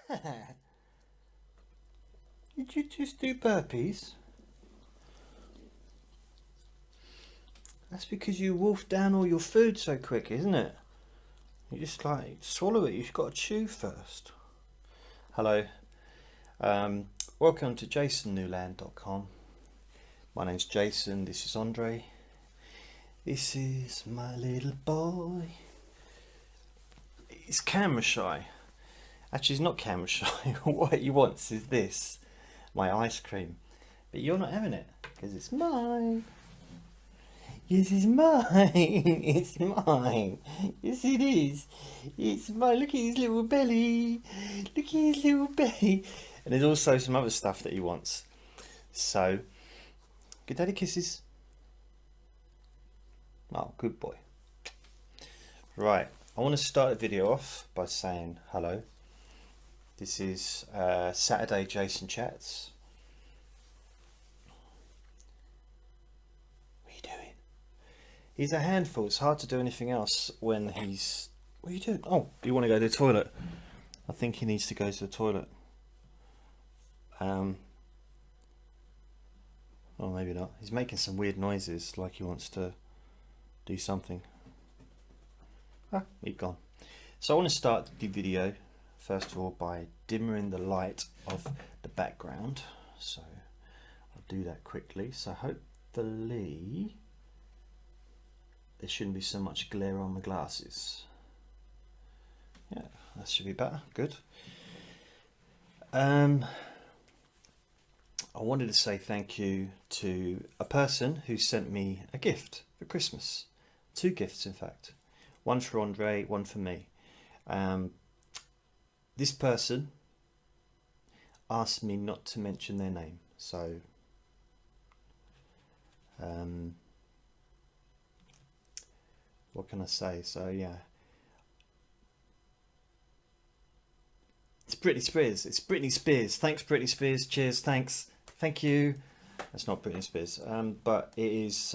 Did you just do burpees? That's because you wolfed down all your food so quick, isn't it? You just like swallow it. You've got to chew first. Hello. Welcome to JasonNewland.com. My name's Jason. This is Andre. This is my little boy. He's camera shy. Actually, he's not camera shy. What he wants is this, my ice cream. But you're not having it because it's mine. Yes, it's mine. It's mine. Yes, it is. It's mine. Look at his little belly. Look at his little belly. And there's also some other stuff that he wants. So, good daddy kisses. Oh, good boy. Right, I want to start the video off by saying hello. This is Saturday Jason Chats. What are you doing? He's a handful. It's hard to do anything else when he's... What are you doing? Oh, you want to go to the toilet? I think he needs to go to the toilet. Oh, maybe not. He's making some weird noises like he wants to do something. Ah, he's gone. So I want to start the video first of all by dimming the light of the background. So I'll do that quickly. So hopefully there shouldn't be so much glare on the glasses. Yeah, that should be better. Good. I wanted to say thank you to a person who sent me a gift for Christmas. 2 gifts, in fact. One for Andre, one for me. This person asked me not to mention their name, so what can I say? So yeah, it's Britney Spears. It's Britney Spears. Thanks, Britney Spears. Cheers. Thanks. Thank you. That's not Britney Spears, but it is.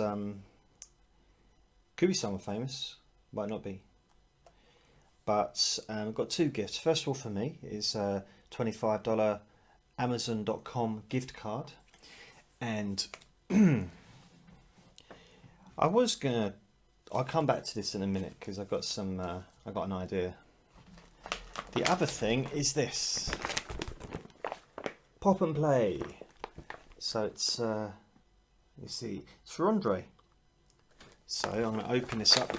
Could be someone famous. Might not be. But I've got 2 gifts. First of all, for me is a $25 Amazon.com gift card, and I'll come back to this in a minute because I've got some. I got an idea. The other thing is this. Pop and play. So it's you see, it's for Andre. So I'm going to open this up.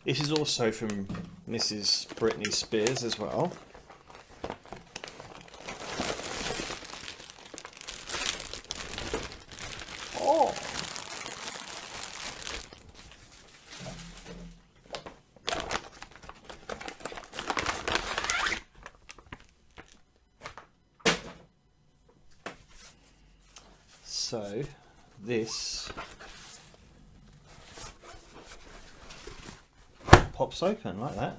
This is also from Mrs. Britney Spears as well. Oh! So this pops open like that.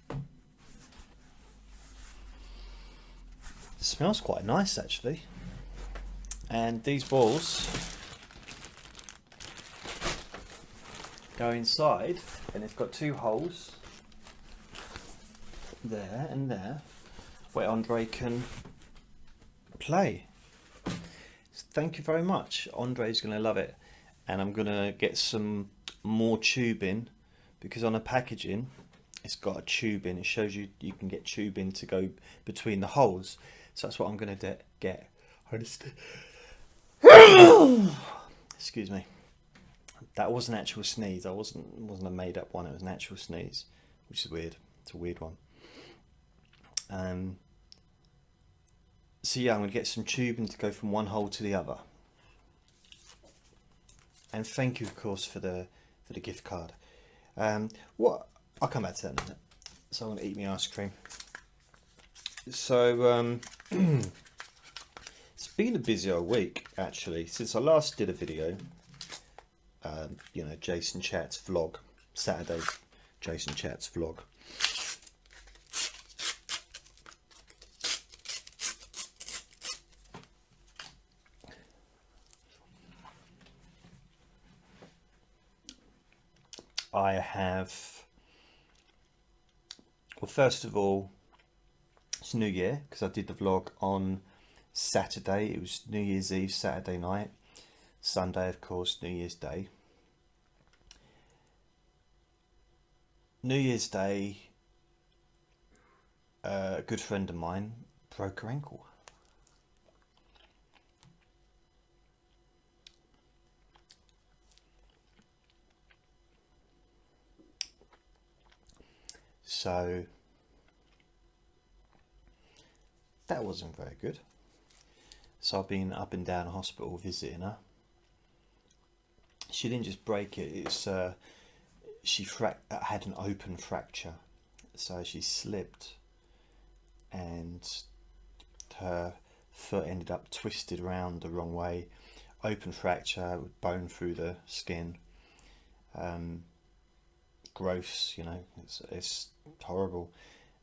It smells quite nice actually. And these balls go inside, and it's got 2 holes there and there where Andre can play. Thank you very much. Andre's going to love it, and I'm going to get some more tubing because on the packaging it's got a tubing. It shows you can get tubing to go between the holes, so that's what I'm going to get. Excuse me, that was an actual sneeze. I wasn't a made up one. It was an actual sneeze, which is weird. It's a weird one. So yeah, I'm going to get some tubing to go from one hole to the other. And thank you, of course, for the gift card. What I'll come back to that in a minute. So I'm going to eat my ice cream. So it's been a busy old week actually since I last did a video. You know, Jason Chats vlog, Saturday Jason Chats vlog. I have, well, first of all, it's New Year, because I did the vlog on Saturday. It was New Year's Eve, Saturday night. Sunday, of course, New Year's Day. New Year's Day, a good friend of mine broke her ankle. So that wasn't very good. So I've been up and down the hospital visiting her. She didn't just break it, it's she had an open fracture. So she slipped and her foot ended up twisted around the wrong way. Open fracture with bone through the skin. Gross, you know, it's horrible.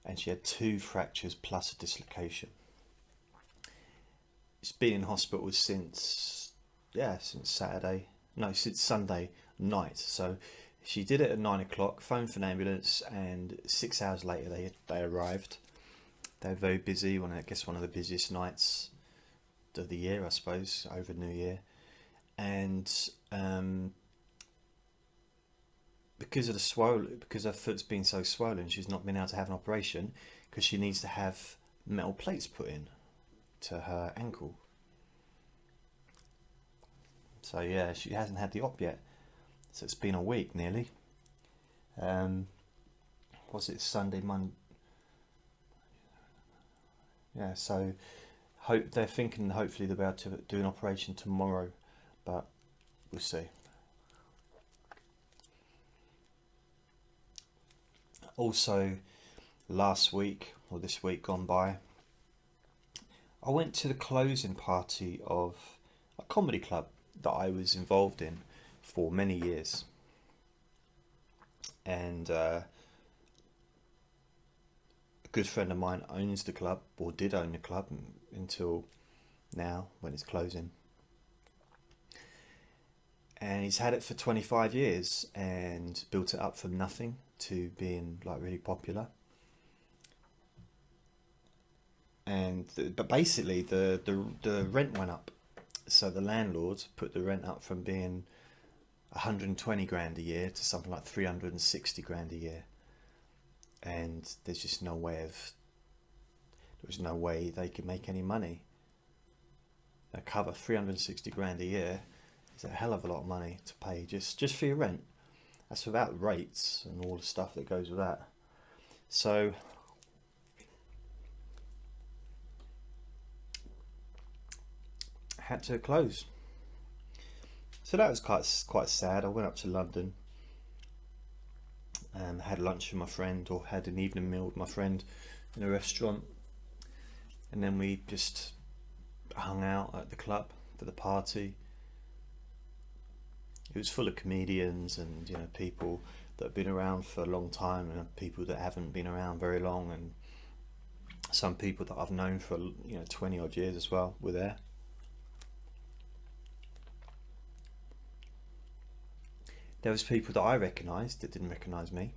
And she had 2 fractures plus a dislocation. She's been in hospital since Saturday. No, since Sunday night. So she did it at 9 o'clock, phoned for an ambulance, and 6 hours later they arrived. They're very busy, I guess one of the busiest nights of the year, I suppose, over New Year. And because of because her foot's been so swollen, she's not been able to have an operation, because she needs to have metal plates put in to her ankle. So yeah, she hasn't had the op yet. So it's been a week nearly. Was it Sunday, Monday? Yeah, so they're thinking hopefully they'll be able to do an operation tomorrow, but we'll see. Also, last week, or this week gone by, I went to the closing party of a comedy club that I was involved in for many years. And a good friend of mine owns the club, or did own the club until now when it's closing. And he's had it for 25 years and built it up from nothing to being like really popular. And but basically the rent went up. So the landlord put the rent up from being 120 grand a year to something like 360 grand a year. And there's just no way they could make any money. They cover 360 grand a year is a hell of a lot of money to pay just for your rent. That's without rates and all the stuff that goes with that. So had to close. So that was quite sad. I went up to London and had lunch with my friend, or had an evening meal with my friend in a restaurant, and then we just hung out at the club for the party. It was full of comedians and, you know, people that have been around for a long time and people that haven't been around very long, and some people that I've known for, you know, 20 odd years as well were there. There was people that I recognised that didn't recognise me.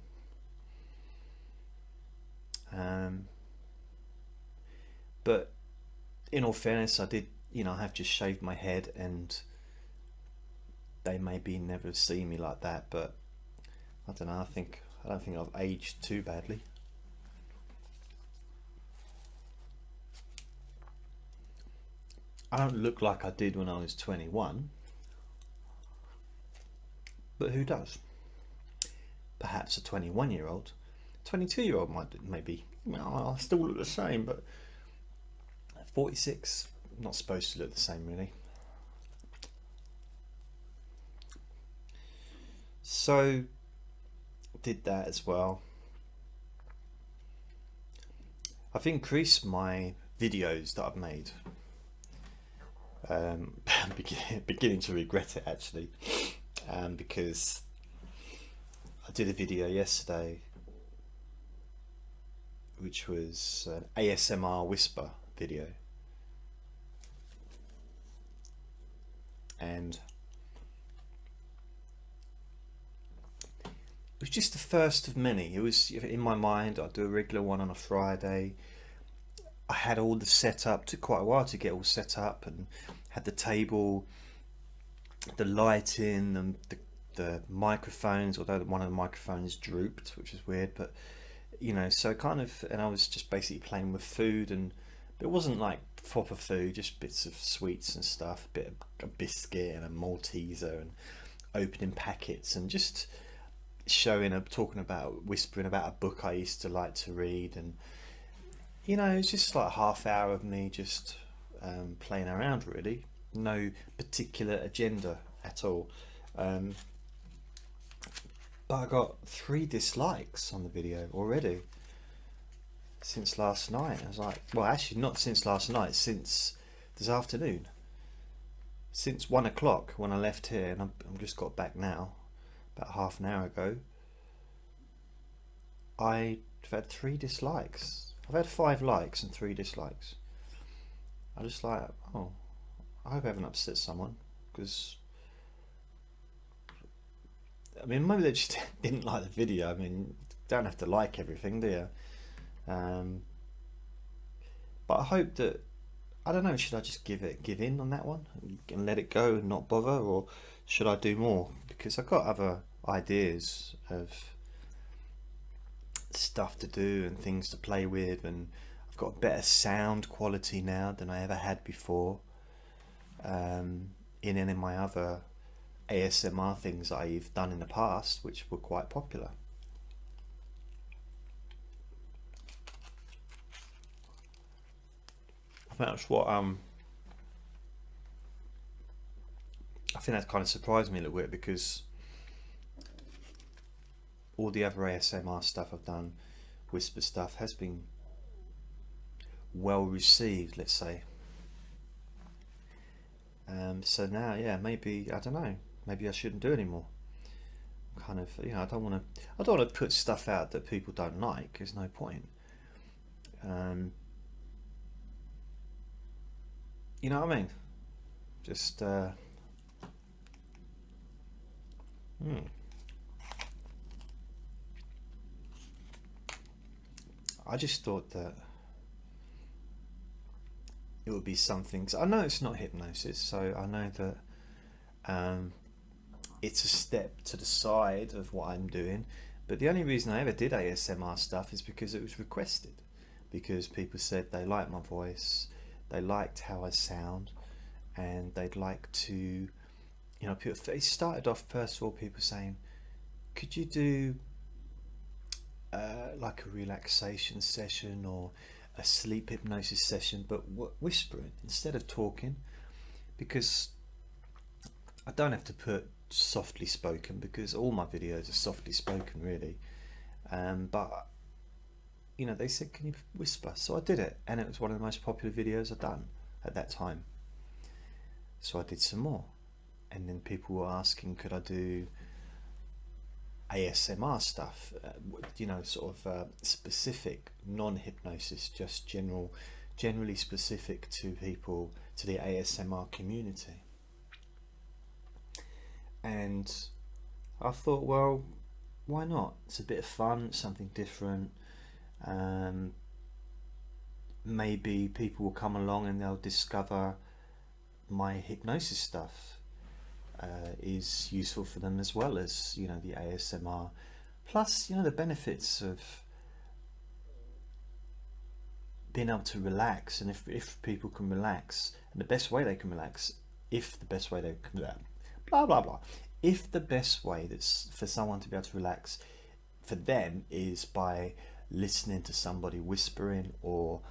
But in all fairness, I did, you know, I have just shaved my head, and they maybe never see me like that, but I don't know, I don't think I've aged too badly. I don't look like I did when I was 21. But who does? Perhaps a 21-year-old. 22-year-old might maybe. Well, I still look the same, but 46, not supposed to look the same really. So did that as well. I've increased my videos that I've made. Beginning to regret it actually. Because I did a video yesterday which was an ASMR whisper video, and was just the first of many. It was in my mind. I'd do a regular one on a Friday. I had all the setup. Took quite a while to get all set up, and had the table, the lighting, and the microphones. Although one of the microphones drooped, which is weird, but you know, so kind of. And I was just basically playing with food, and it wasn't like proper food, just bits of sweets and stuff, a bit of a biscuit and a Malteser, and opening packets, and just talking about, whispering about a book I used to like to read. And you know, it's just like a half hour of me just playing around, really. No particular agenda at all. But I got 3 dislikes on the video already since last night. I was like, well, actually not since last night, since this afternoon. Since 1 o'clock when I left here, and I'm just got back now, about half an hour ago. I've had 3 dislikes. I've had 5 likes and 3 dislikes. I just like, oh, I hope I haven't upset someone, because I mean, maybe they just didn't like the video. I mean, don't have to like everything, do you? But I hope that, I don't know, should I just give in on that one and let it go and not bother, or should I do more? Because I've got other ideas of stuff to do and things to play with, and I've got better sound quality now than I ever had before in any of my other ASMR things that I've done in the past, which were quite popular. I think that's what I think that kind of surprised me a little bit, because all the other ASMR stuff I've done, whisper stuff, has been well received, let's say. So now, yeah, maybe, I don't know, maybe I shouldn't do anymore. Kind of, you know, I don't want to put stuff out that people don't like. There's no point. You know what I mean? Just I just thought that it would be something. 'Cause I know it's not hypnosis, so I know that it's a step to the side of what I'm doing. But the only reason I ever did ASMR stuff is because it was requested, because people said they liked my voice, they liked how I sound, and they'd like to, you know, it started off, first of all, people saying, could you do like a relaxation session or a sleep hypnosis session, but whispering instead of talking, because I don't have to put softly spoken, because all my videos are softly spoken, really. But you know, they said, can you whisper? So I did it, and it was one of the most popular videos I'd done at that time. So I did some more, and then people were asking, could I do ASMR stuff, you know, sort of specific, non-hypnosis, just generally specific to people, to the ASMR community. And I thought, well, why not? It's a bit of fun, something different. Maybe people will come along and they'll discover my hypnosis stuff is useful for them, as well as, you know, the ASMR. Plus, you know, the benefits of being able to relax, and if people can relax, and the best way they can relax, if the best way they can, blah blah blah, if the best way that's for someone to be able to relax for them is by listening to somebody whispering, or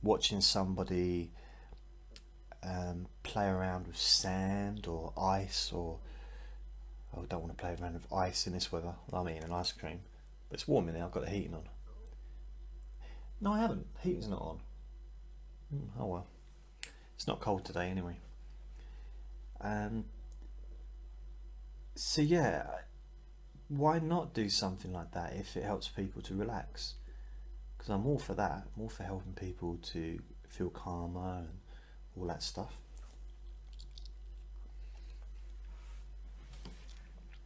watching somebody play around with sand or ice, or I don't want to play around with ice in this weather. I'm eating an ice cream, but it's warm in there. I've got the heating on. No, I haven't. Heating's not on. Oh well. It's not cold today anyway. So yeah, why not do something like that if it helps people to relax? Because I'm all for that. I'm all for helping people to feel calmer and all that stuff.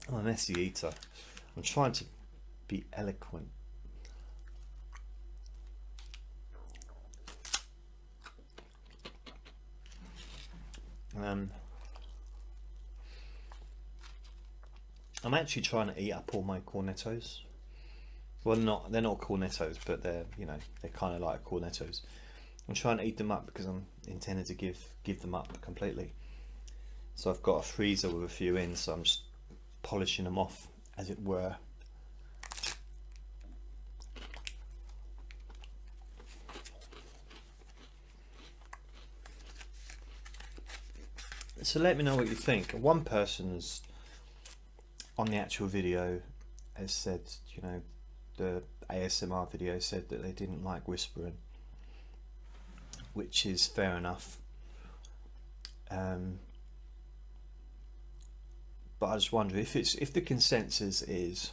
I'm a messy eater. I'm trying to be eloquent. I'm actually trying to eat up all my cornettos. Well, they're not cornettos, but they're, you know, they're kind of like cornettos. I'm trying to eat them up because I'm intended to give them up completely. So I've got a freezer with a few in, so I'm just polishing them off, as it were. So let me know what you think. One person's on the actual video has said, you know, the ASMR video said that they didn't like whispering, which is fair enough. But I just wonder if the consensus is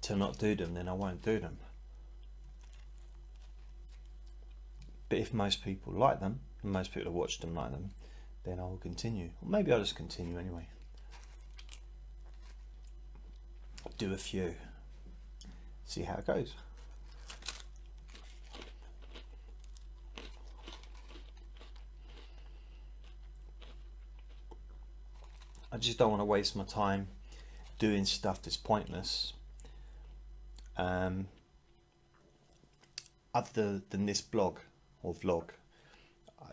to not do them, then I won't do them. But if most people like them, and most people who watch them like them, then I will continue. Or maybe I'll just continue anyway. Do a few, see how it goes. I just don't want to waste my time doing stuff that's pointless. Other than this blog or vlog,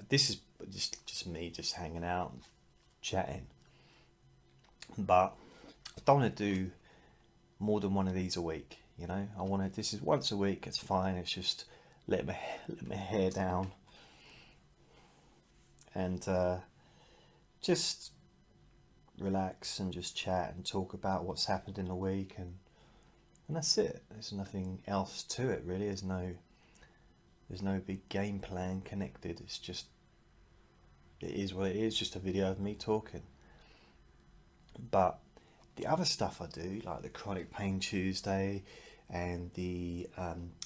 this is just me just hanging out, chatting. But I don't want to do more than one of these a week. You know, I want to. This is once a week. It's fine. It's just let my hair down and just relax and just chat and talk about what's happened in the week, and that's it. There's nothing else to it really. There's no big game plan connected. It's just, it is what it is, just a video of me talking. But the other stuff I do, like the Chronic Pain Tuesday and the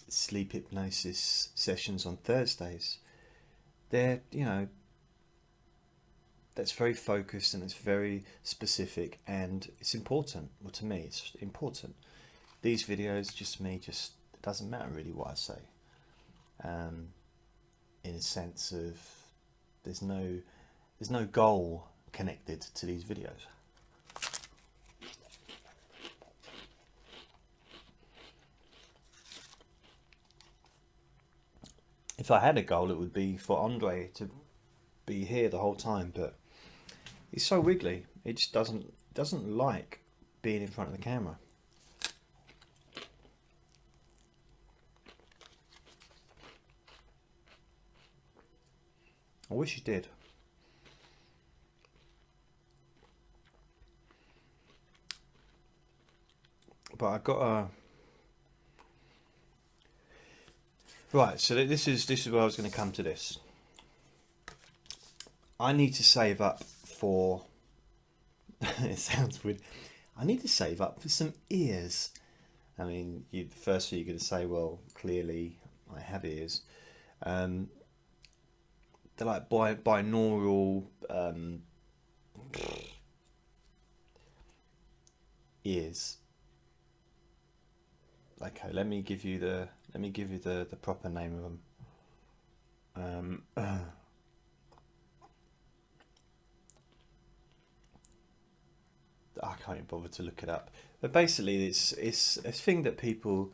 sleep hypnosis sessions on Thursdays, they're, you know, that's very focused and it's very specific and it's important. Well, to me, it's important. These videos, just me, it doesn't matter really what I say. In a sense of there's no goal connected to these videos. If I had a goal, it would be for Andre to be here the whole time, but he's so wiggly. He just doesn't like being in front of the camera. I wish he did. But I got a right. So this is where I was going to come to this. I need to save up for. It sounds weird. I need to save up for some ears. I mean, firstly you're going to say, well, clearly I have ears. They're like binaural ears. Okay, let me give you the proper name of them. I can't even bother to look it up. But basically, it's a thing that people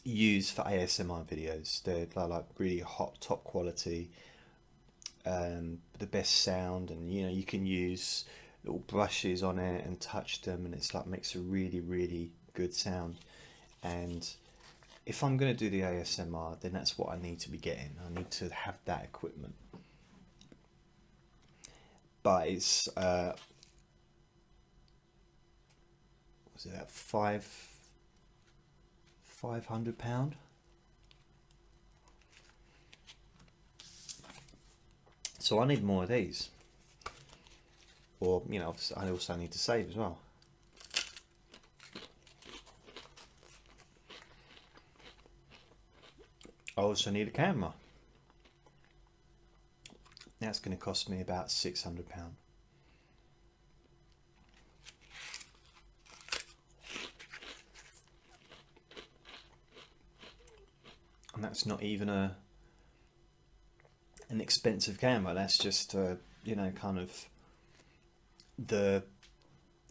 use for ASMR videos. They're like really hot, top quality, the best sound, and you know, you can use little brushes on it and touch them, and it's like makes a really, really good sound. And if I'm going to do the ASMR, then that's what I need to be getting. I need to have that equipment. But it's was it that £500? So I need more of these, or you know, I also need to save as well. I also need a camera. That's going to cost me about £600. and that's not even an expensive camera. That's just you know, kind of the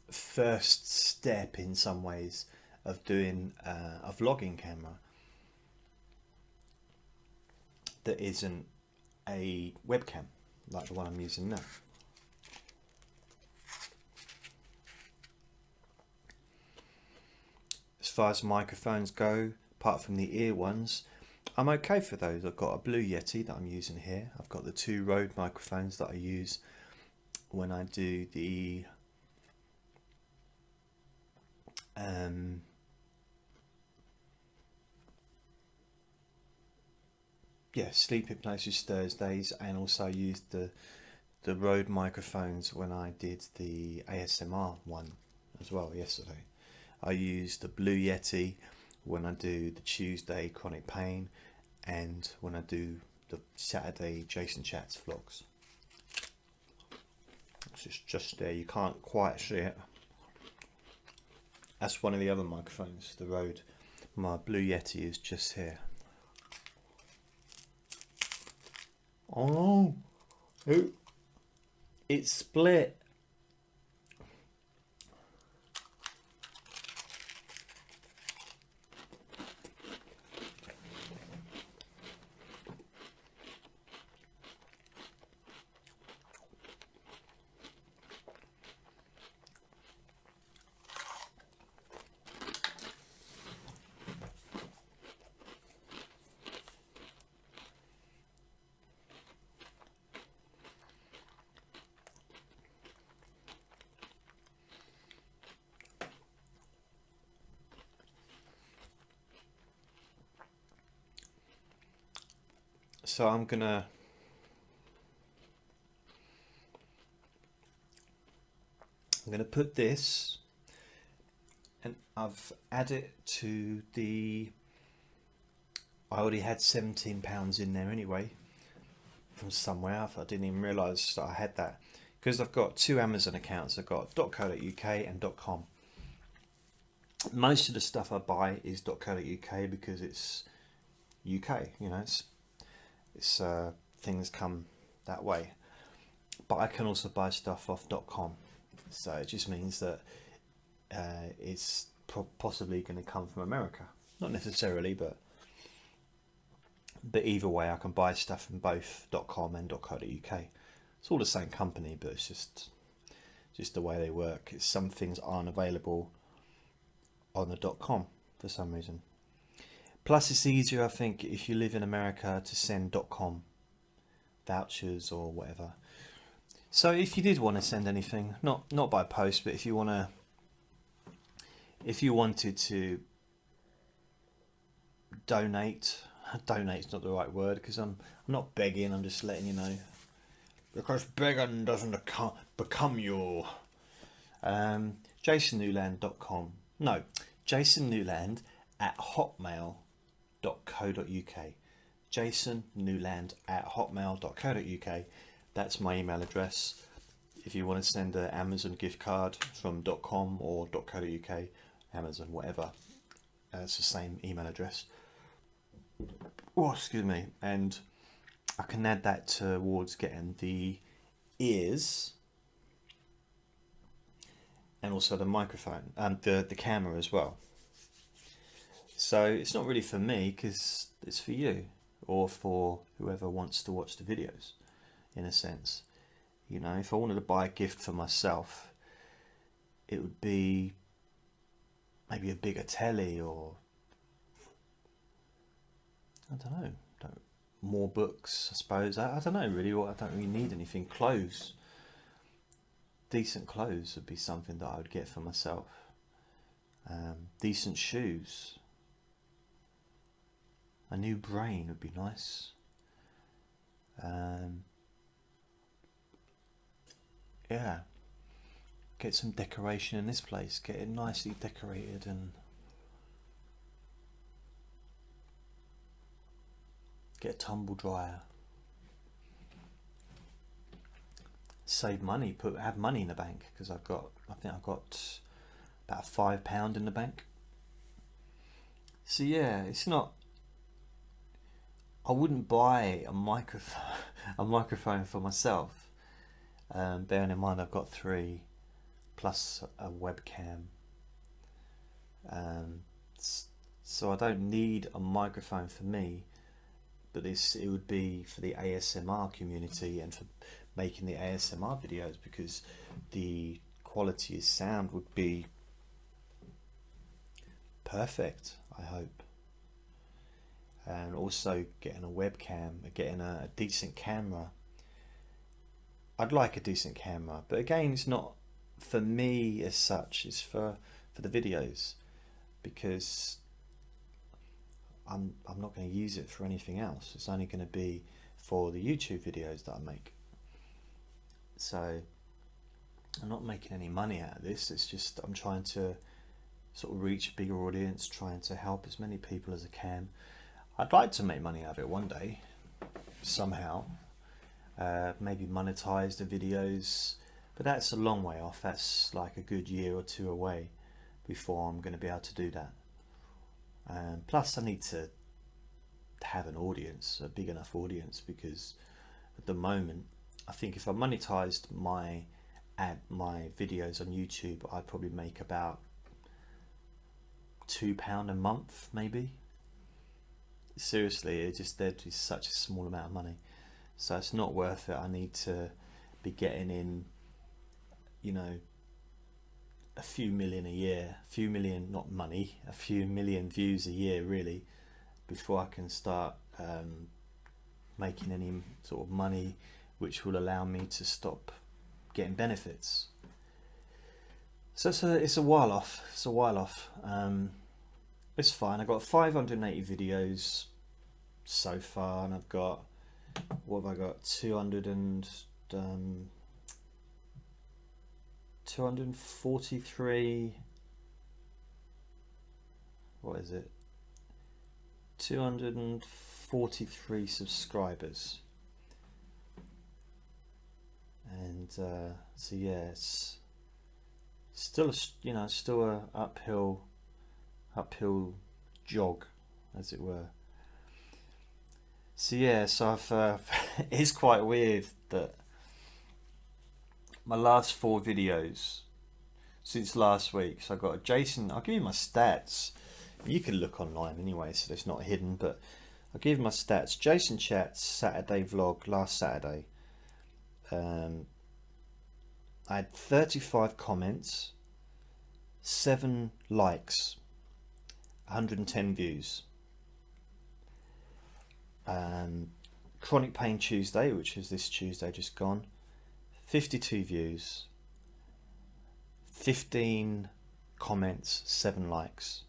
first step in some ways of doing a vlogging camera that isn't a webcam like the one I'm using now. As far as microphones go, apart from the ear ones, I'm okay for those. I've got a Blue Yeti that I'm using here. I've got the 2 Rode microphones that I use when I do the Sleep Hypnosis Thursdays, and also used the Rode microphones when I did the ASMR one as well yesterday. I use the Blue Yeti when I do the Tuesday Chronic Pain and when I do the Saturday JasonChats vlogs. It's just there, you can't quite see it. That's one of the other microphones, the Rode. My Blue Yeti is just here. Oh, it split. So I'm gonna put this, and I've added to the, I already had £17 in there anyway from somewhere. I didn't even realise that I had that, because I've got 2 Amazon accounts. I've got .co.uk and .com. Most of the stuff I buy is .co.uk because it's UK, you know, it's things come that way. But I can also buy stuff off .com, so it just means that it's possibly going to come from America. Not necessarily, but either way, I can buy stuff from both .com and .co.uk. It's all the same company, but it's just the way they work. It's some things aren't available on the .com for some reason. Plus, it's easier, I think, if you live in America to send .com vouchers or whatever. So if you did want to send anything, not by post, but if you wanted to donate's not the right word, because I'm not begging, I'm just letting you know, because begging doesn't become your JasonNewland.com. No, jasonnewland@hotmail.co.uk. jasonnewland@hotmail.co.uk. That's my email address. If you want to send an Amazon gift card from .com or .co.uk, Amazon, whatever, it's the same email address. Oh, excuse me. And I can add that towards getting the ears and also the microphone and the camera as well. So it's not really for me, because it's for you, or for whoever wants to watch the videos, in a sense. You know, if I wanted to buy a gift for myself, it would be maybe a bigger telly, or I don't know, more books, I suppose. I don't know really. I don't really need anything. Clothes, decent clothes would be something that I would get for myself. Decent shoes. A new brain would be nice. Yeah. Get some decoration in this place. Get it nicely decorated and get a tumble dryer. Save money. Have money in the bank, because I think I've got about £5 in the bank. So yeah, it's not I wouldn't buy a microphone a microphone for myself. Bearing in mind I've got 3 plus a webcam. So I don't need a microphone for me, but it would be for the ASMR community and for making the ASMR videos, because the quality of sound would be perfect, I hope. And also getting a webcam, getting a decent camera. I'd like a decent camera, but again, it's not for me as such, it's for the videos, because I'm not going to use it for anything else. It's only going to be for the YouTube videos that I make. So I'm not making any money out of this. It's just I'm trying to sort of reach a bigger audience, trying to help as many people as I can. I'd like to make money out of it one day, somehow. Maybe monetize the videos, but that's a long way off. That's like a good year or 2 away before I'm going to be able to do that. Plus I need to have an audience, a big enough audience, because at the moment I think if I monetized my videos on YouTube, I'd probably make about £2 a month, maybe. Seriously, there'd be such a small amount of money, so it's not worth it. I need to be getting in, you know, a few million a year, a few million, not money, a few million views a year really, before I can start making any sort of money which will allow me to stop getting benefits. So it's a while off. It's fine. I've got 580 videos so far, and I've got, what have I got, 243, what is it, 243 subscribers, and so yeah, it's still a uphill jog, as it were. So yeah, so I've it's quite weird that my last 4 videos since last week, so I got a Jason, I'll give you my stats, you can look online anyway, so it's not hidden, but I'll give you my stats. JasonChats Saturday vlog last Saturday, I had 35 comments, 7 likes, 110 views. Chronic Pain Tuesday, which is this Tuesday just gone, 52 views, 15 comments, 7 likes.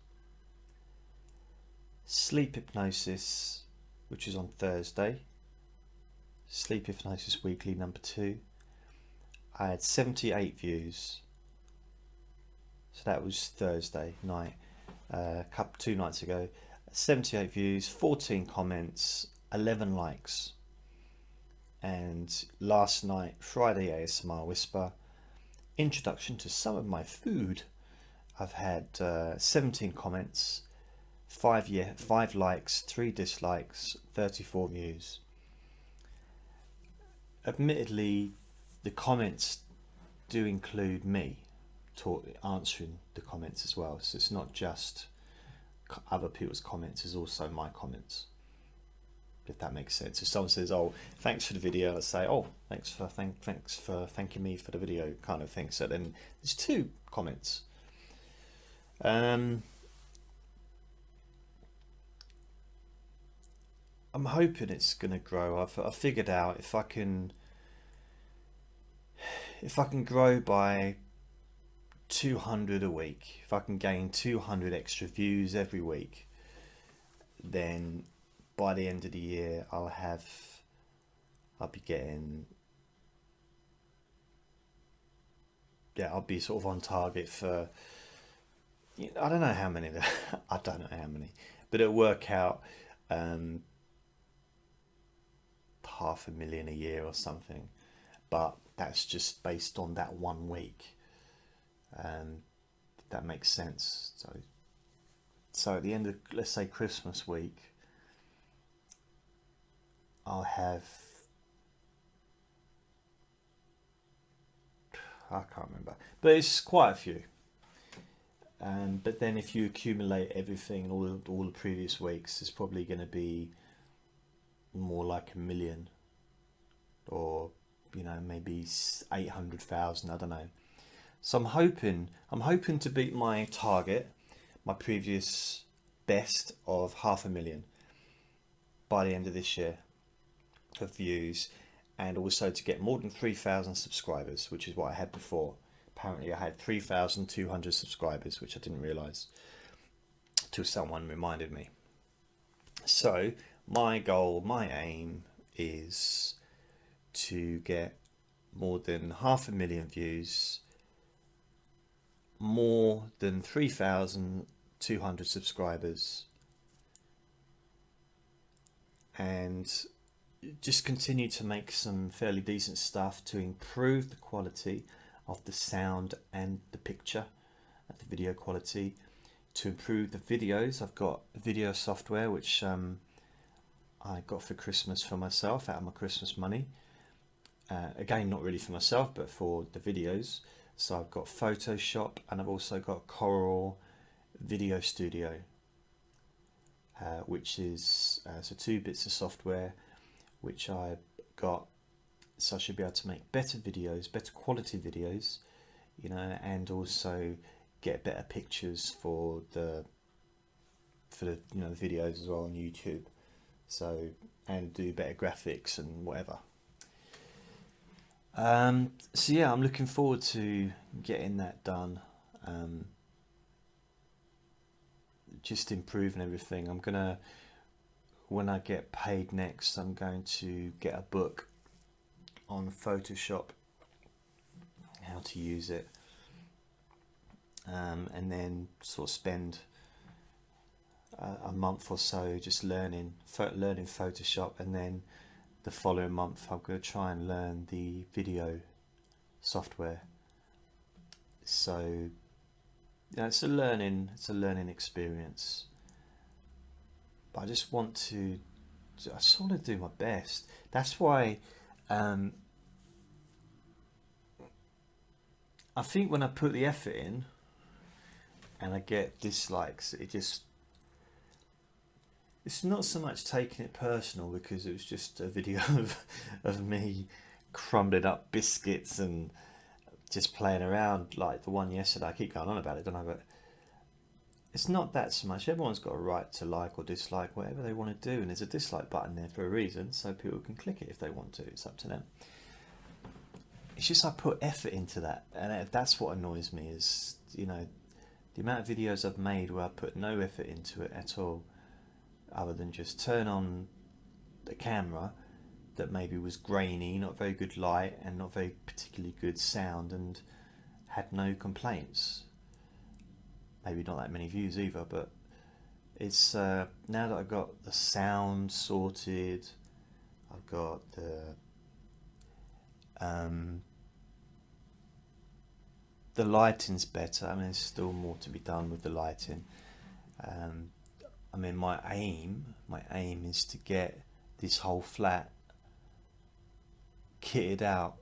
Sleep Hypnosis, which is on Thursday, Sleep Hypnosis Weekly number 2, I had 78 views, so that was Thursday night, 2 nights ago. 78 views, 14 comments, 11 likes. And last night, Friday ASMR Whisper, introduction to some of my food. I've had 17 comments, 5 likes, 3 dislikes, 34 views. Admittedly, the comments do include me answering the comments as well, so it's not just other people's comments, is also my comments, if that makes sense. If someone says, oh, thanks for the video, I say, oh, thanks for thanking me for the video, kind of thing. So then there's 2 comments. I'm hoping it's gonna grow. I've figured out if I can grow by 200 a week, if I can gain 200 extra views every week, then by the end of the year I'll be getting, I'll be sort of on target for, I don't know how many, but it'll work out $500,000 a year or something, but that's just based on that 1 week. That makes sense. So at the end of, let's say, Christmas week, I'll have, I can't remember, but it's quite a few. But then if you accumulate everything, all the previous weeks, it's probably going to be more like 1 million, or maybe 800,000. I don't know. So I'm hoping to beat my target, my previous best of 500,000 by the end of this year of views, and also to get more than 3,000 subscribers, which is what I had before. Apparently I had 3,200 subscribers, which I didn't realise till someone reminded me. So my goal, my aim is to get more than 500,000 views, more than 3,200 subscribers, and just continue to make some fairly decent stuff to improve the quality of the sound and the picture, the video quality, to improve the videos. I've got video software which I got for Christmas for myself, out of my Christmas money. Again, not really for myself, but for the videos. So I've got Photoshop, and I've also got Coral Video Studio, which is so 2 bits of software which I got, so I should be able to make better videos, better quality videos, and also get better pictures for the the videos as well on YouTube. So, and do better graphics and whatever. So yeah, I'm looking forward to getting that done. Just improving everything. I'm gonna, when I get paid next, I'm going to get a book on Photoshop, how to use it, and then sort of spend a month or so just learning Photoshop, and then the following month I'm going to try and learn the video software. So it's a learning experience, but I just want to sort of do my best. That's why I think when I put the effort in and I get dislikes, it's not so much taking it personal, because it was just a video of me crumbling up biscuits and just playing around, like the one yesterday. I keep going on about it, don't I? But it's not that so much. Everyone's got a right to like or dislike whatever they want to do, and there's a dislike button there for a reason, so people can click it if they want to. It's up to them. It's just I put effort into that, and that's what annoys me, is the amount of videos I've made where I put no effort into it at all, other than just turn on the camera that maybe was grainy, not very good light, and not very particularly good sound, and had no complaints. Maybe not that many views either, but it's now that I've got the sound sorted, I've got the lighting's better. I mean, there's still more to be done with the lighting. I mean, my aim is to get this whole flat kitted out,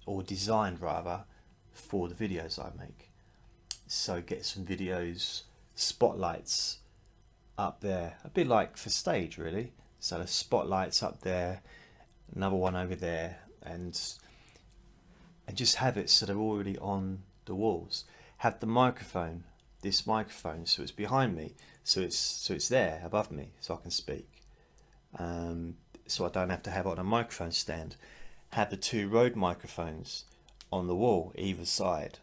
or designed rather, for the videos I make. So get some videos, spotlights up there, a bit like for stage really. So the spotlights up there, another one over there, and just have it so they're already on the walls. Have the microphone, this microphone, so it's behind me, so it's there above me, so I can speak. So I don't have to have it on a microphone stand. Have the 2 Rode microphones on the wall either side,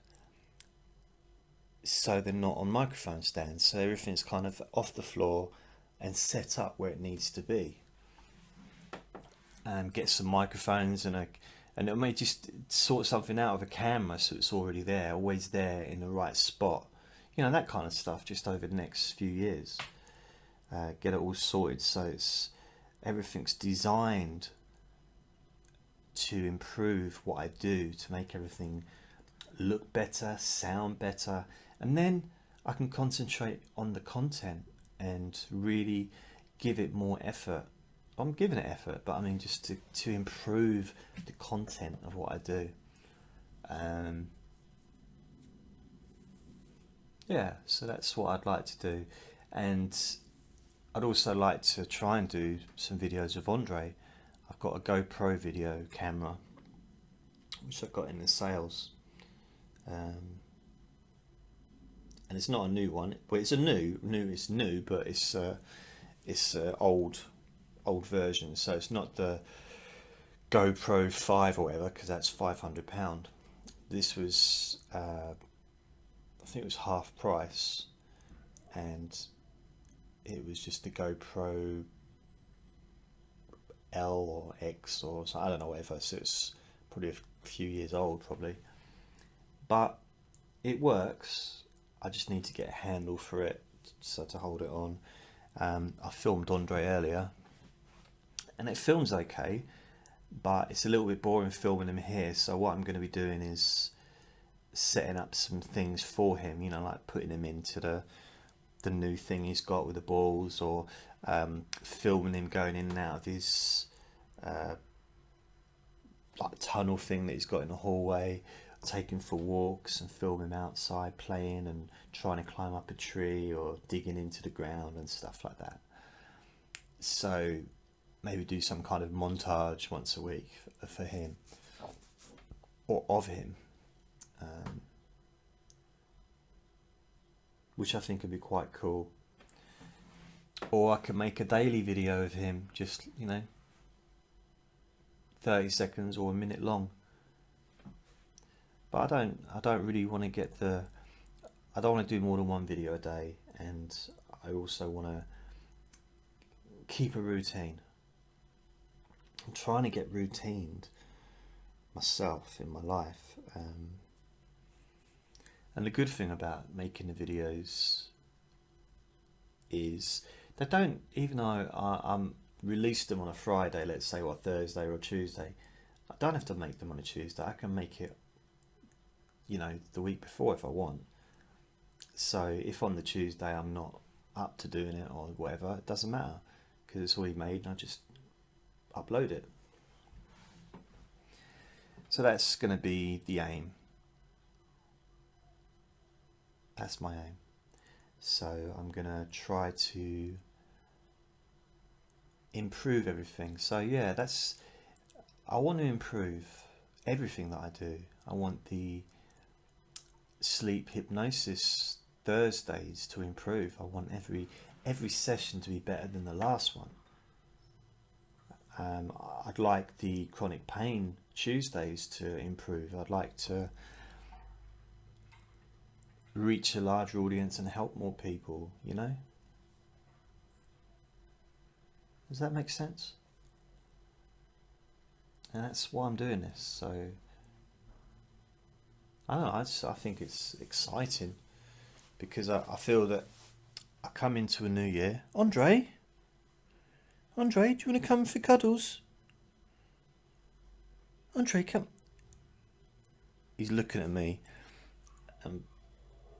so they're not on microphone stands, so everything's kind of off the floor and set up where it needs to be. Get some microphones, and it may just sort something out of a camera so it's already there, always there in the right spot, that kind of stuff, just over the next few years. Get it all sorted so everything's designed to improve what I do, to make everything look better, sound better, and then I can concentrate on the content and really give it more effort I'm giving it effort, but I mean just to improve the content of what I do. Yeah, so that's what I'd like to do, and I'd also like to try and do some videos of Andre. I've got a GoPro video camera which I got in the sales, and it's not a new one. Well, it's a it's new, but it's old version. So it's not the GoPro 5 or whatever, because that's £500. This was I think it was half price, and it was just the GoPro L or X or so, I don't know, whatever. So it's probably a few years old, probably, but it works. I just need to get a handle for it, so to hold it on. I filmed Andre earlier, and it films okay, but it's a little bit boring filming him here. So what I'm going to be doing is setting up some things for him, you know, like putting him into the new thing he's got with the balls, or filming him going in and out of his like tunnel thing that he's got in the hallway, take him for walks and film him outside playing and trying to climb up a tree or digging into the ground and stuff like that. So maybe do some kind of montage once a week for him, or of him, which I think would be quite cool. Or I could make a daily video of him, just, you know, 30 seconds or a minute long. But I don't really want to get I don't want to do more than one video a day, and I also want to keep a routine. I'm trying to get routined myself in my life, and the good thing about making the videos is they don't, even though I'm release them on a Friday, let's say, or Thursday or Tuesday, I don't have to make them on a Tuesday. I can make it, you know, the week before if I want. So if on the Tuesday I'm not up to doing it or whatever, it doesn't matter, because it's already made and I just upload it. So that's going to be the aim. That's my aim. So I'm going to try to improve everything. So yeah, I want to improve everything that I do. I want the sleep hypnosis Thursdays to improve. I want every session to be better than the last one. I'd like the chronic pain Tuesdays to improve. I'd like to reach a larger audience and help more people, you know? Does that make sense? And that's why I'm doing this. So I don't know, I think it's exciting, because I feel that I come into a new year. Andre, do you want to come for cuddles? Andre, come. He's looking at me, and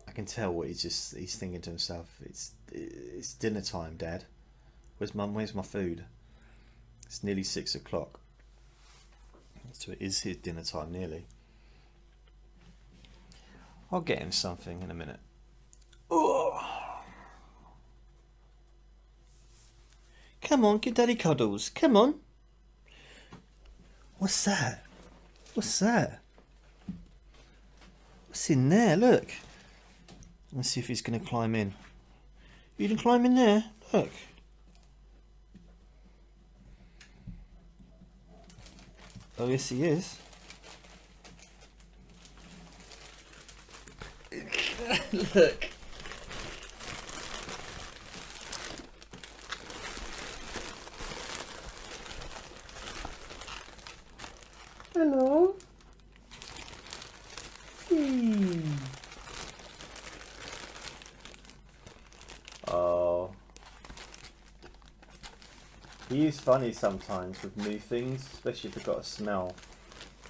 I can tell what he's thinking to himself. It's dinner time, Dad. Where's my food? It's nearly 6 o'clock. So it is his dinner time, nearly. I'll get him something in a minute. Oh. Come on, give Daddy cuddles. Come on. What's that? What's that? What's in there? Look. Let's see if he's going to climb in. You can climb in there. Look. Oh, yes, he is. Look. Hello. Oh. He is funny sometimes with new things, especially if they've got a smell.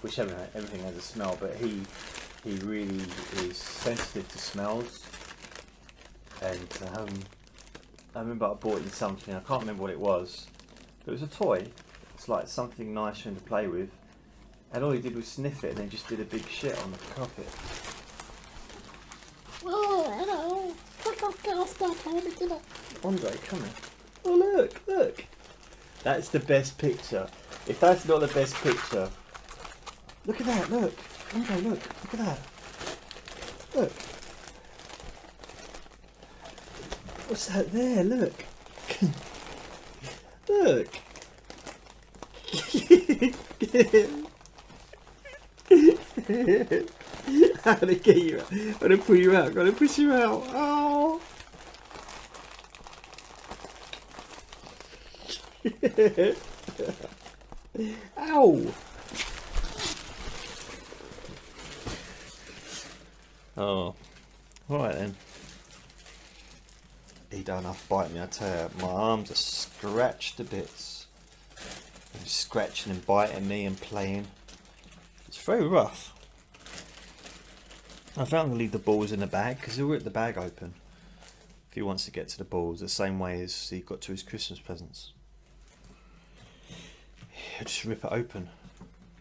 Which everything has a smell, but he really is sensitive to smells. And I remember I bought him something, I can't remember what it was, It was a toy. It's like something nice for him to play with. And all he did was sniff it and then just did a big shit on the carpet. Oh, hello. Get off that, I want to do that. Andre, come here. Oh, look, look. That's the best picture. If that's not the best picture. Look at that, look. Andre, look at that. Look. What's that there? Look. Look. How to get you out? I'm gonna pull you out. I'm gonna push you out. Oh. Ow. Oh. Alright then. He don't enough bite me, I tell you. My arms are scratched to bits. He's scratching and biting me and playing. It's very rough. I found to leave the balls in the bag because he'll rip the bag open if he wants to get to the balls, the same way as he got to his Christmas presents. He'll just rip it open.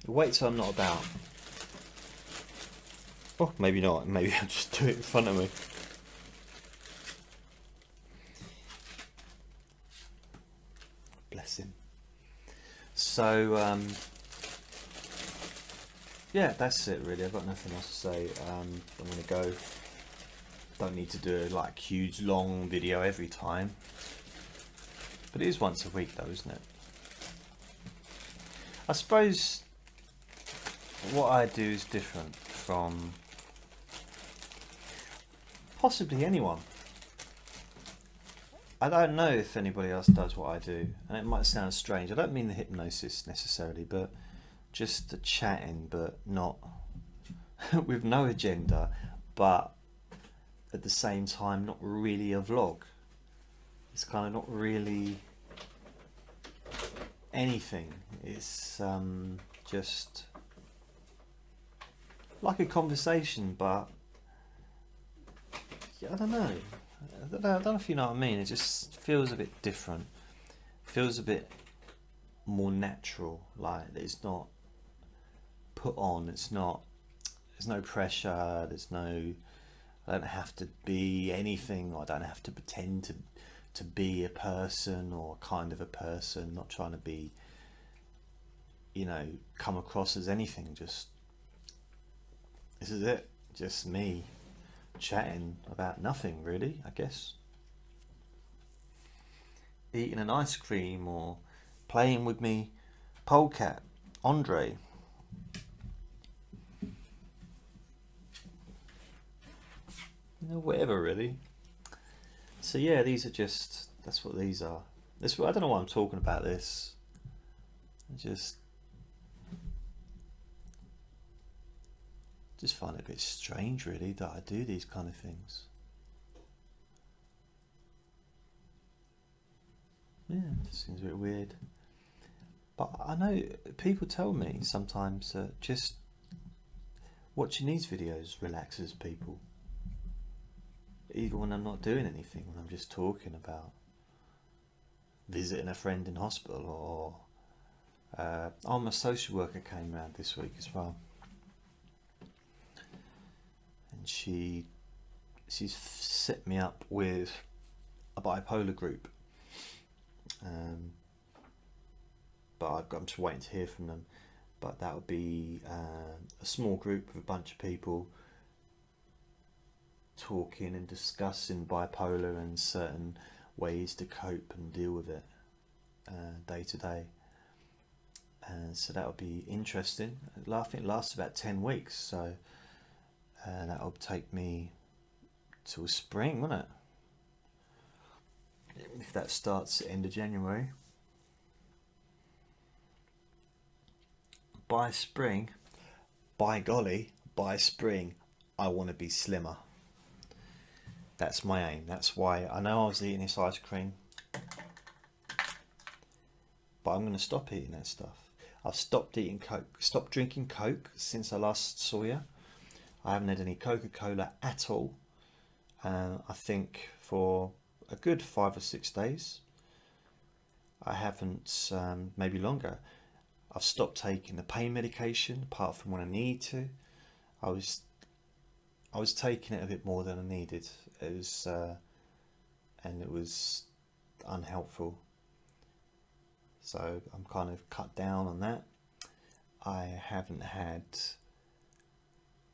Wait till I'm not about. Oh, maybe not. Maybe I'll just do it in front of me. Bless him. So, yeah, that's it really. I've got nothing else to say. I'm going to go. Don't need to do a like huge long video every time. But it is once a week though, isn't it? I suppose what I do is different from possibly anyone. I don't know if anybody else does what I do, and it might sound strange. I don't mean the hypnosis necessarily, but just the chatting, but not with no agenda, but at the same time not really a vlog. It's kind of not really anything. It's just like a conversation, but I don't know. I don't know if you know what I mean. It just feels a bit different. Feels a bit more natural. Like it's not put on. It's not. There's no pressure. There's no. I don't have to be anything. Or I don't have to pretend to be a person or kind of a person. Not trying to be. You know, come across as anything. Just this is it. Just me. Chatting about nothing really, I guess. Eating an ice cream or playing with me polecat, Andre. You know, whatever really. So yeah, these are just, that's what these are. This, I don't know why I'm talking about this. I just find it a bit strange really that I do these kind of things. Yeah, it just seems a bit weird. But I know people tell me sometimes that just watching these videos relaxes people. Even when I'm not doing anything, when I'm just talking about visiting a friend in hospital or my social worker came round this week as well. And she's set me up with a bipolar group, but I'm just waiting to hear from them. But that would be a small group with a bunch of people talking and discussing bipolar and certain ways to cope and deal with it day to day. And so that would be interesting. I think it lasts about 10 weeks, so that'll take me till spring, won't it? If that starts at the end of January. By spring, by golly, by spring, I want to be slimmer. That's my aim. That's why I know I was eating this ice cream, but I'm going to stop eating that stuff. I've stopped eating Coke, stopped drinking Coke since I last saw you. I haven't had any Coca-Cola at all. I think for a good 5 or 6 days. I haven't, maybe longer. I've stopped taking the pain medication apart from when I need to. I was taking it a bit more than I needed. It was and it was unhelpful. So I'm kind of cut down on that. I haven't had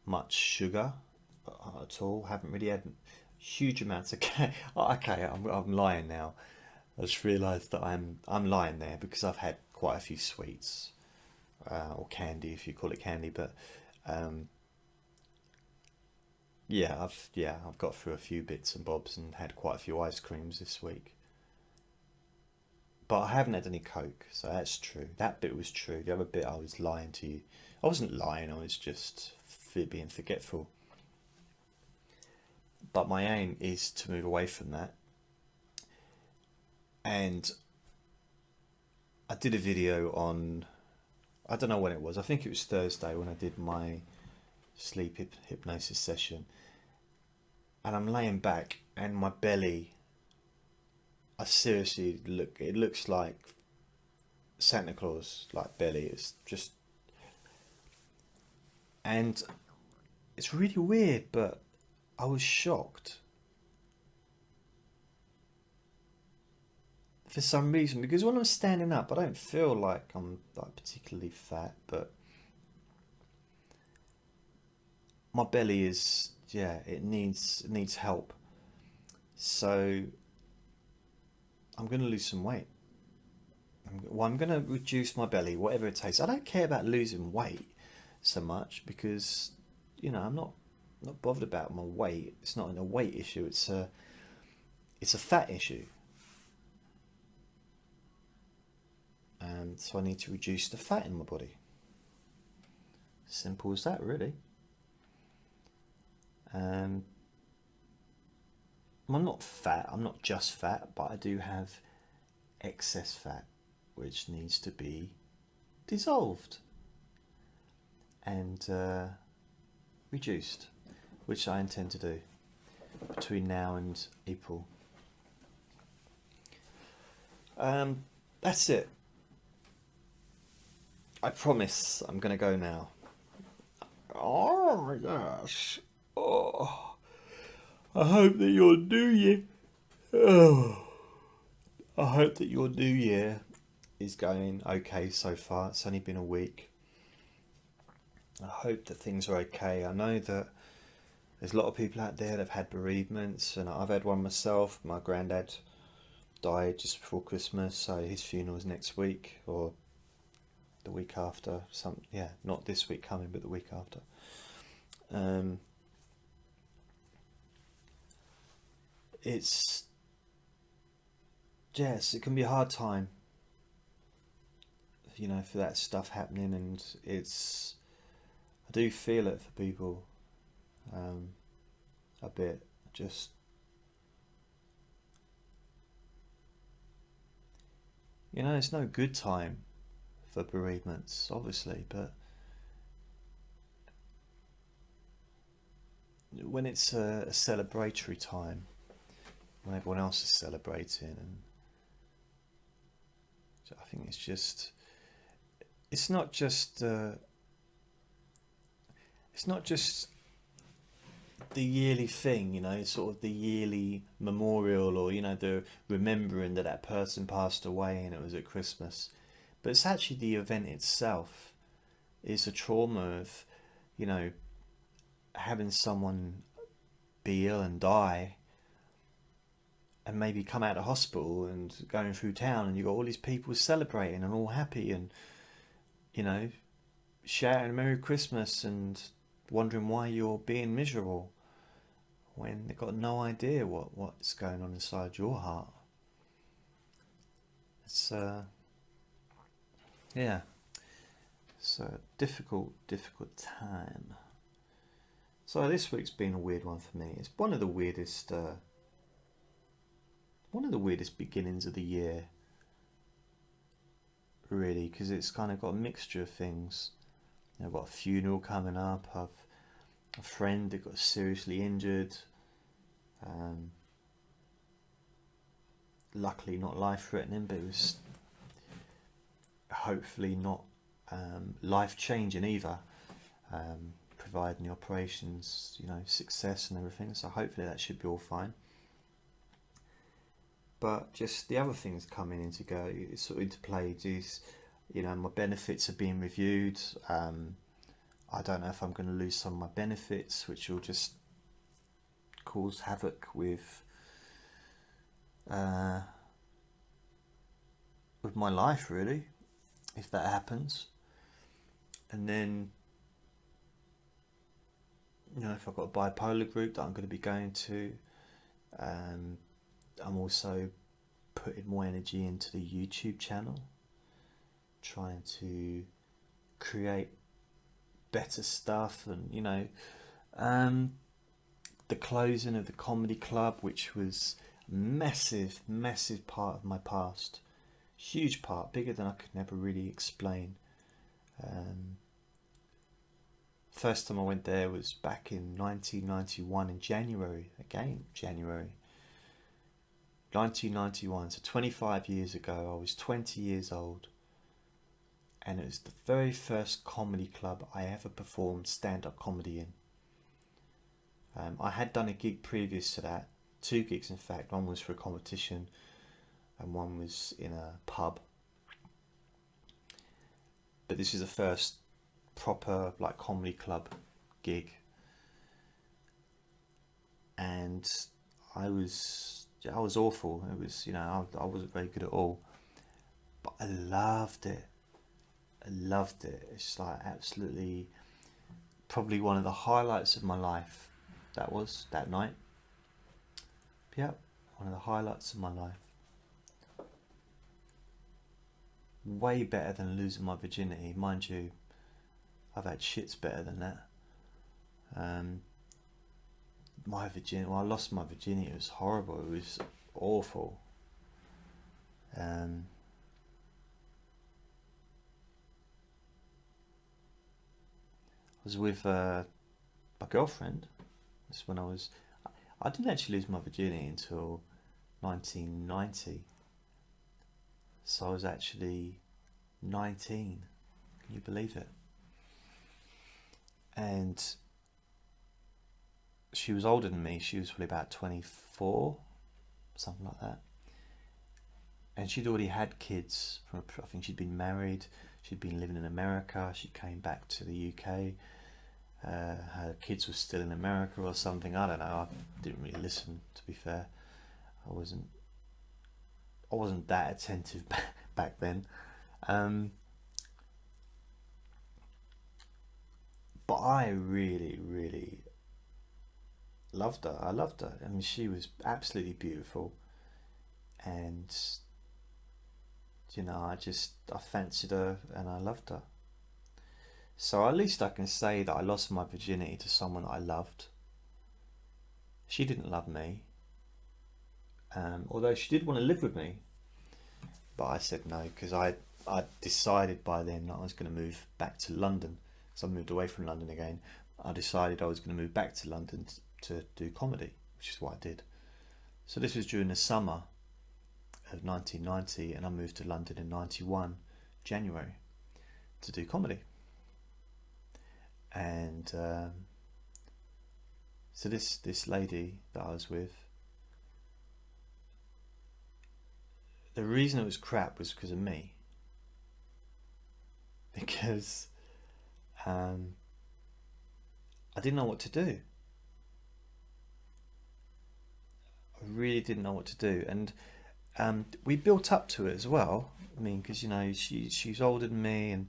much sugar at all. Haven't really had huge amounts of okay, I'm lying now. I just realised that I'm lying there because I've had quite a few sweets, or candy if you call it candy. But yeah, I've got through a few bits and bobs and had quite a few ice creams this week. But I haven't had any Coke, so that's true. That bit was true. The other bit, I was lying to you. I wasn't lying. I was just being forgetful. But my aim is to move away from that. And I did a video on, I don't know when it was. I think it was Thursday when I did my sleep hypnosis session. And I'm laying back and my belly, I seriously look, it looks like Santa Claus, like belly. It's just, and it's really weird, but I was shocked for some reason, because when I'm standing up, I don't feel like I'm like particularly fat, but my belly is, yeah, it needs help. So I'm going to lose some weight. I'm going to reduce my belly, whatever it takes. I don't care about losing weight so much because, you know, I'm not bothered about my weight. It's not a weight issue. It's a fat issue. And so I need to reduce the fat in my body. Simple as that, really. I'm not fat. I'm not just fat, but I do have excess fat, which needs to be dissolved and reduced, which I intend to do between now and April. That's it. I promise I'm gonna go now. Oh my gosh. Oh, I hope that your new year. Oh, I hope that your new year is going okay so far. It's only been a week. I hope that things are okay. I know that there's a lot of people out there that have had bereavements, and I've had one myself. My granddad died just before Christmas, so his funeral's next week or the week after. Not this week coming, but the week after. It can be a hard time, you know, for that stuff happening, and I do feel it for people, a bit, just, you know, it's no good time for bereavements, obviously, but when it's a celebratory time, when everyone else is celebrating, and I think it's not just the yearly thing, you know, sort of the yearly memorial, or, you know, the remembering that person passed away and it was at Christmas, but it's actually the event itself. Is a trauma of, you know, having someone be ill and die, and maybe come out of hospital and going through town, and you've got all these people celebrating and all happy and, you know, shouting Merry Christmas and wondering why you're being miserable when they've got no idea what's going on inside your heart. It's it's a difficult time. So this week's been a weird one for me. It's one of the weirdest beginnings of the year, really, because it's kind of got a mixture of things. I've got a funeral coming up. I've a friend that got seriously injured. Luckily not life-threatening, but it was hopefully not life-changing either, providing the operations, you know, success and everything. So hopefully that should be all fine. But just the other things coming into go, sort of into play is, you know, my benefits are being reviewed. I don't know if I'm going to lose some of my benefits, which will just cause havoc with my life, really, if that happens. And then, you know, if I've got a bipolar group that I'm going to be going to, I'm also putting more energy into the YouTube channel, trying to create better stuff. And, you know, the closing of the comedy club, which was a massive part of my past, huge part, bigger than I could never really explain. First time I went there was back in 1991 in January, 1991, so 25 years ago. I was 20 years old, and it was the very first comedy club I ever performed stand-up comedy in. I had done a gig previous to that, 2 gigs in fact. One was for a competition and one was in a pub, but this is the first proper like comedy club gig, and I was awful. It was, you know, I wasn't very good at all, but I loved it. It's like absolutely probably one of the highlights of my life. That was that night. Yeah, one of the highlights of my life. Way better than losing my virginity, mind you. I've had shits better than that. My virginity, well, I lost my virginity. It was horrible. It was awful. I was with my girlfriend. That's when I didn't actually lose my virginity until 1990. So I was actually 19. Can you believe it? And she was older than me. She was probably about 24, something like that. And she'd already had kids. I think she'd been married. She'd been living in America. She came back to the UK. Her kids were still in America or something. I don't know. I didn't really listen, to be fair. I wasn't that attentive back then. But I really loved her. I loved her. I mean, she was absolutely beautiful, and you know, I fancied her and I loved her. So at least I can say that I lost my virginity to someone that I loved. She didn't love me, although she did want to live with me, but I said no, because I decided by then that I was going to move back to London. So I moved away from London again. I decided I was going to move back to London to do comedy, which is what I did. So this was during the summer of 1990, and I moved to London in 91, January, to do comedy. And so this lady that I was with, the reason it was crap was because of me. Because I didn't know what to do. I really didn't know what to do. And we built up to it as well. I mean, because, you know, she's older than me, and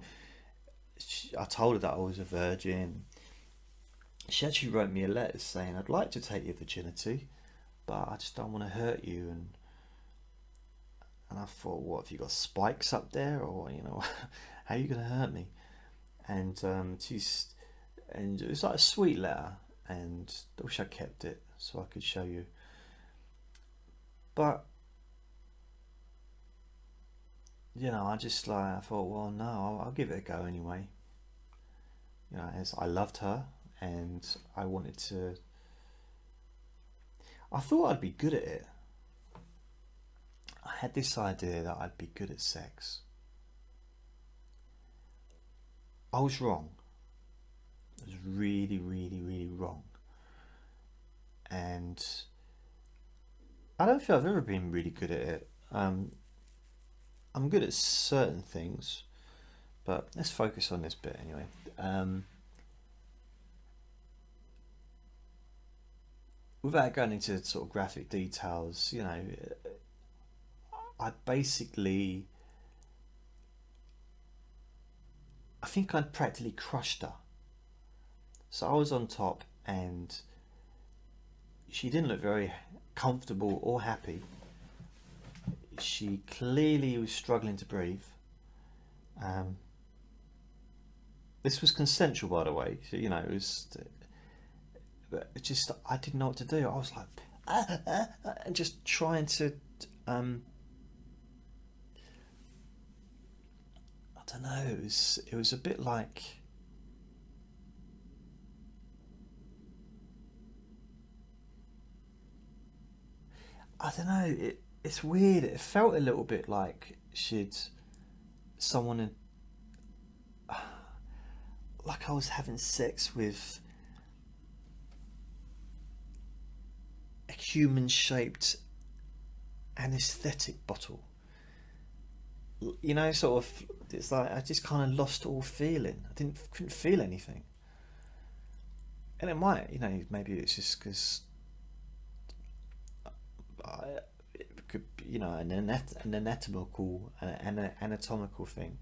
I told her that I was a virgin. She actually wrote me a letter saying, I'd like to take your virginity, but I just don't want to hurt you. And I thought, what, have you got spikes up there, or, you know, how are you going to hurt me? And and it was like a sweet letter, and I wish I kept it so I could show you. But you know, I thought, well, no, I'll give it a go anyway. You know, as I loved her, and I thought I'd be good at it. I had this idea that I'd be good at sex. I was wrong. I was really, really, really wrong. And I don't feel I've ever been really good at it. I'm good at certain things, but let's focus on this bit anyway. Without going into sort of graphic details, you know, I think I'd practically crushed her. So I was on top and she didn't look very comfortable or happy. She clearly was struggling to breathe. This was consensual, by the way. So, you know, it was just, I didn't know what to do. I was like, and just trying to, I don't know. It was a bit like, I don't know. It's weird. It felt a little bit like someone had, like I was having sex with a human-shaped anesthetic bottle. You know, sort of. It's like I just kind of lost all feeling. Couldn't feel anything. And it might, you know, maybe it's just because it could be, you know, an anatomical thing,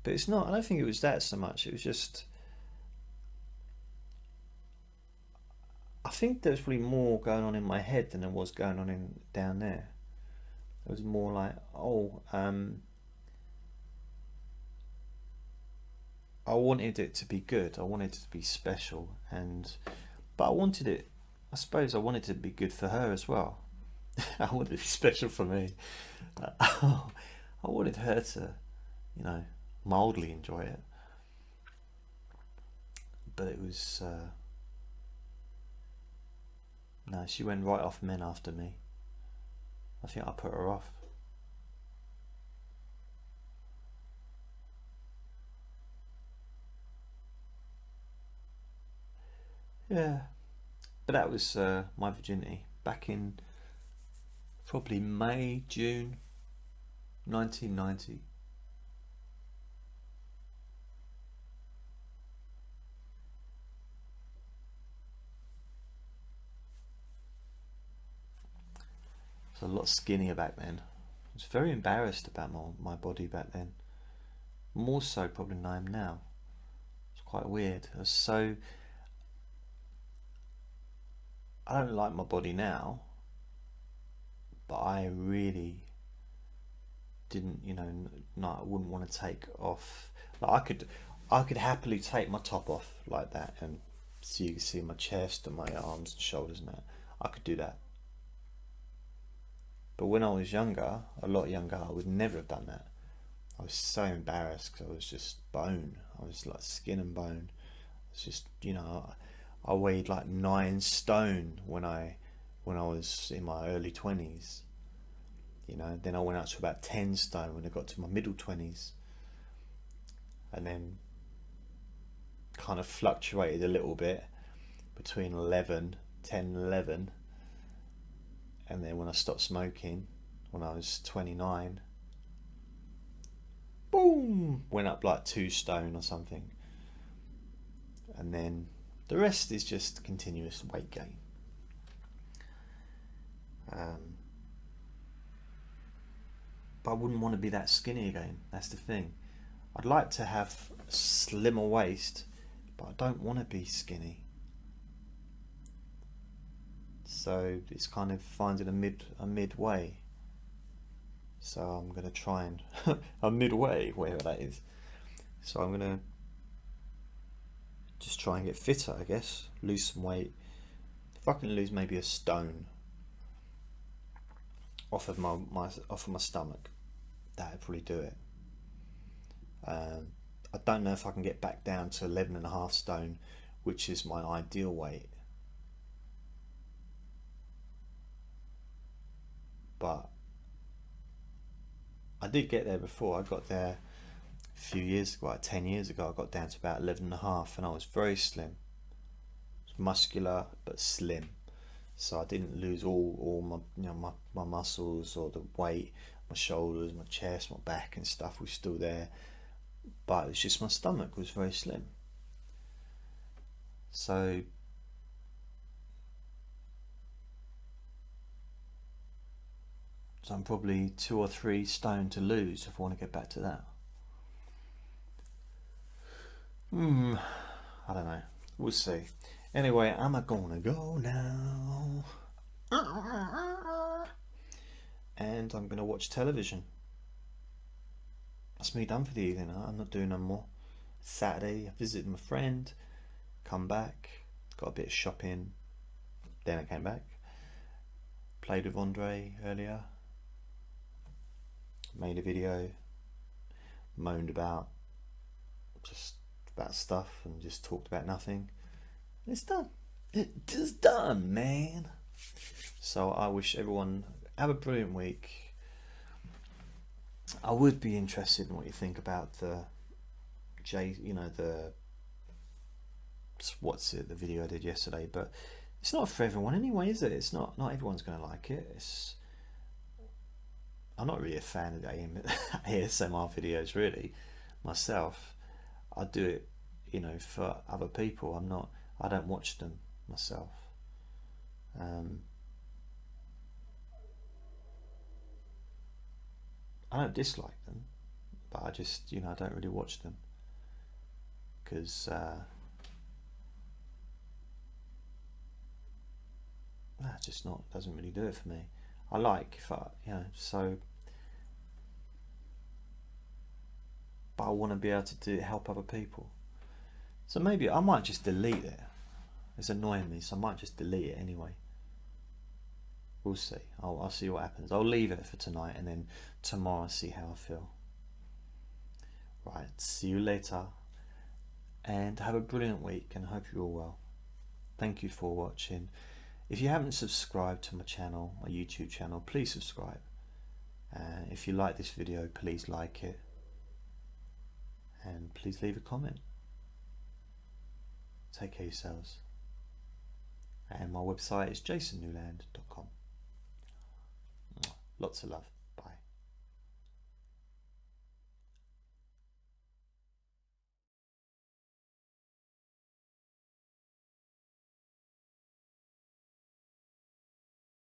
but it's not. I don't think it was that so much. It was just, I think there was probably more going on in my head than there was going on down there. It was more like, I wanted it to be good. I wanted it to be special, but I wanted it. I suppose I wanted it to be good for her as well. I wanted it to be special for me. I wanted her to, you know, mildly enjoy it. But it was no. She went right off men after me. I think I put her off. Yeah, but that was my virginity back in probably May, June 1990. I was a lot skinnier back then. I was very embarrassed about my body back then. More so probably than I am now. It's quite weird. I don't like my body now, but I really didn't, you know, no, I wouldn't want to take off. Like I could happily take my top off like that, and so you can see my chest and my arms and shoulders and that. I could do that. But when I was younger, a lot younger, I would never have done that. I was so embarrassed because I was just bone. I was like skin and bone. It's just, you know, I weighed like 9 stone when I was in my early 20s. You know, then I went up to about 10 stone when I got to my middle 20s. And then kind of fluctuated a little bit between 10, 11. And then when I stopped smoking, when I was 29, boom, went up like 2 stone or something. And then the rest is just continuous weight gain. But I wouldn't want to be that skinny again. That's the thing. I'd like to have a slimmer waist, but I don't want to be skinny. So it's kind of finding a midway. So I'm going to try and a midway, whatever that is. So I'm going to just try and get fitter, I guess. Lose some weight. If I can lose maybe a stone off of my stomach, that would probably do it. I don't know if I can get back down to 11.5 stone, which is my ideal weight. But I did get there before. I got there few years ago, like 10 years ago, I got down to about 11.5, and I was very slim. Muscular but slim. So I didn't lose all my, my muscles or the weight. My shoulders, my chest, my back and stuff was still there, but it's just my stomach was very slim. So I'm probably 2 or 3 stone to lose if I want to get back to that. I don't know. We'll see. Anyway, am I gonna go now? And I'm gonna watch television. That's me done for the evening. I'm not doing no more. Saturday, I visited my friend, come back, got a bit of shopping, then I came back, played with Andre earlier, made a video, moaned about stuff and just talked about nothing. It's done. It is done, man. So I wish everyone have a brilliant week. I would be interested in what you think about the the video I did yesterday, but it's not for everyone anyway, is it? It's not everyone's going to like it. I'm not really a fan of the ASMR videos, really, myself. I do it, for other people. I don't watch them myself. I don't dislike them, but I just, I don't really watch them because that's just doesn't really do it for me. I like but I want to be able to help other people. So maybe I might just delete it. It's annoying me, so I might just delete it anyway. We'll see. I'll see what happens. I'll leave it for tonight, and then tomorrow I'll see how I feel. Right, see you later, and have a brilliant week, and I hope you're all well. Thank you for watching. If you haven't subscribed to my channel, my YouTube channel, please subscribe. If you like this video, please like it, and please leave a comment. Take care of yourselves. And my website is jasonnewland.com. Lots of love.